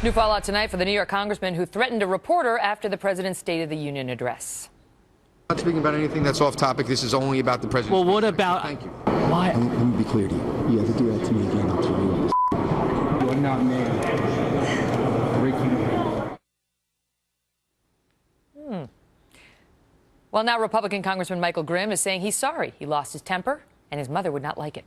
New fallout tonight for the New York congressman who threatened a reporter after the president's State of the Union address. Not speaking about anything that's off topic. This is only about the president. Well, what about... Thank you. Why? Let me be clear to you. You have to do that to me again. I'll kill you. You are not man. Well, now Republican Congressman Michael Grimm is saying he's sorry he lost his temper and his mother would not like it.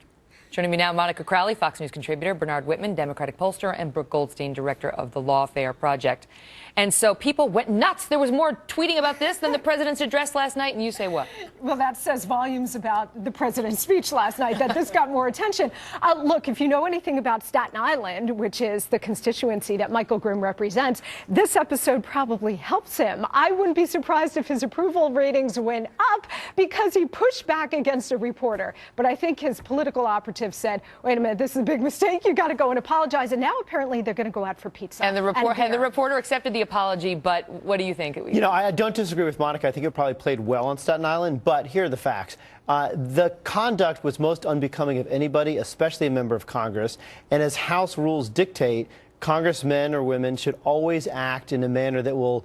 Joining me now, Monica Crowley, Fox News contributor, Bernard Whitman, Democratic pollster, and Brooke Goldstein, director of the Lawfare Project. And so people went nuts. There was more tweeting about this than the president's address last night, and you say what? Well, that says volumes about the president's speech last night, that this got more attention. Look, if you know anything about Staten Island, which is the constituency that Michael Grimm represents, this episode probably helps him. I wouldn't be surprised if his approval ratings went up because he pushed back against a reporter. But I think his political operative said, wait a minute, this is a big mistake. You got to go and apologize. And now apparently they're going to go out for pizza. And the reporter accepted the apology, but what do you think? You know, I don't disagree with Monica. I think it probably played well on Staten Island, but here are the facts. The conduct was most unbecoming of anybody, especially a member of Congress. And as House rules dictate, congressmen or women should always act in a manner that will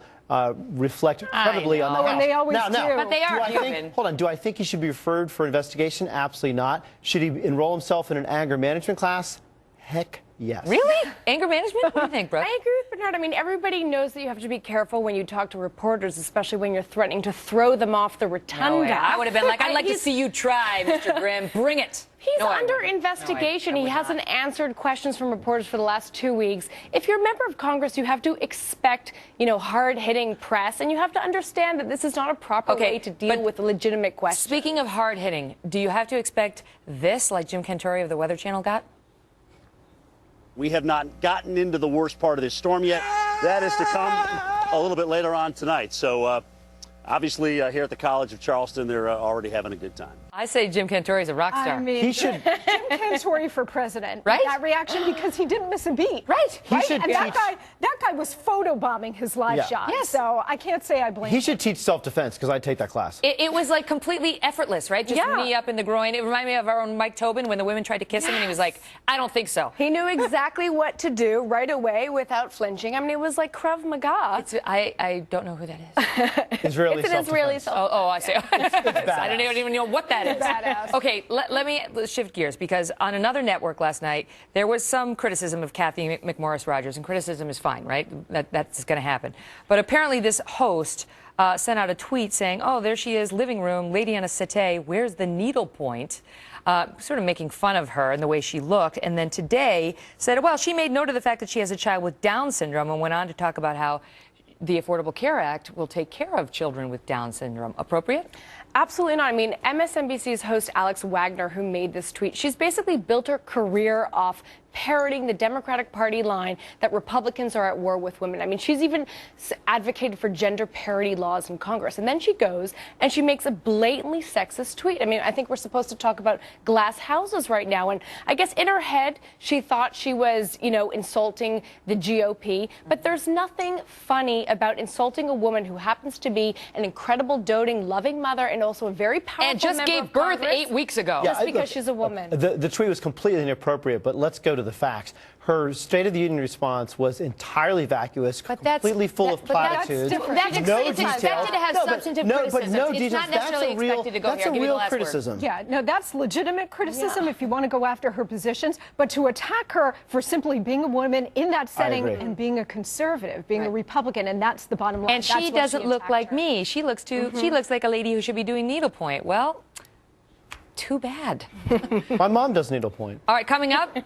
reflect credibly on the House. And they always do. But they are human. Hold on. Do I think he should be referred for investigation? Absolutely not. Should he enroll himself in an anger management class? Heck yes. Really? Anger management? What do you think, Brooke? I agree with Bernard. I mean, everybody knows that you have to be careful when you talk to reporters, especially when you're threatening to throw them off the rotunda. No, I would have been like, I'd like to see you try, Mr. Grimm. Bring it. He's under investigation. He hasn't answered questions from reporters for the last 2 weeks. If you're a member of Congress, you have to expect, hard-hitting press, and you have to understand that this is not a proper way to deal with a legitimate question. Speaking of hard-hitting, do you have to expect this like Jim Cantore of the Weather Channel got? We have not gotten into the worst part of this storm yet. That is to come a little bit later on tonight. So obviously here at the College of Charleston, they're already having a good time. I say Jim Cantore is a rock star. I mean, he should. Jim Cantore for president. Right? That reaction because he didn't miss a beat. Right. He should and that guy was photobombing his live shot. Yes. So I can't say I blame him. He should teach self-defense because I'd take that class. It was like completely effortless, right? Just knee up in the groin. It reminded me of our own Mike Tobin when the women tried to kiss him and he was like, I don't think so. He knew exactly what to do right away without flinching. I mean, it was like Krav Maga. I don't know who that is. Israeli It's an Israeli self-defense. Oh, I see. I don't even know what that is. Badass. Okay, let's shift gears because on another network last night, there was some criticism of Cathy McMorris Rodgers, and criticism is fine, right? That's going to happen. But apparently this host sent out a tweet saying, oh, there she is, living room, lady on a settee, where's the needlepoint? Sort of making fun of her and the way she looked. And then today said, well, she made note of the fact that she has a child with Down syndrome and went on to talk about how the Affordable Care Act will take care of children with Down syndrome. Appropriate? Absolutely not. I mean, MSNBC's host Alex Wagner, who made this tweet, she's basically built her career off parroting the Democratic Party line that Republicans are at war with women. I mean, she's even advocated for gender parity laws in Congress. And then she goes and she makes a blatantly sexist tweet. I mean, I think we're supposed to talk about glass houses right now. And I guess in her head, she thought she was, insulting the GOP. But there's nothing funny about insulting a woman who happens to be an incredible, doting, loving mother and also a very powerful and just member gave of birth Congress, 8 weeks ago. just because she's a woman. The tweet was completely inappropriate, but let's go to the facts. Her State of the Union response was entirely vacuous, completely full of platitudes. It's expected to have substantive criticism. It's not necessarily expected to go that's here. a real criticism. Yeah, no, that's legitimate criticism if you want to go after her positions. But to attack her for simply being a woman in that setting and being a conservative, being a Republican, and that's the bottom line. And she doesn't look like me. She looks she looks like a lady who should be doing needlepoint. Well, too bad. My mom does needlepoint. All right, coming up,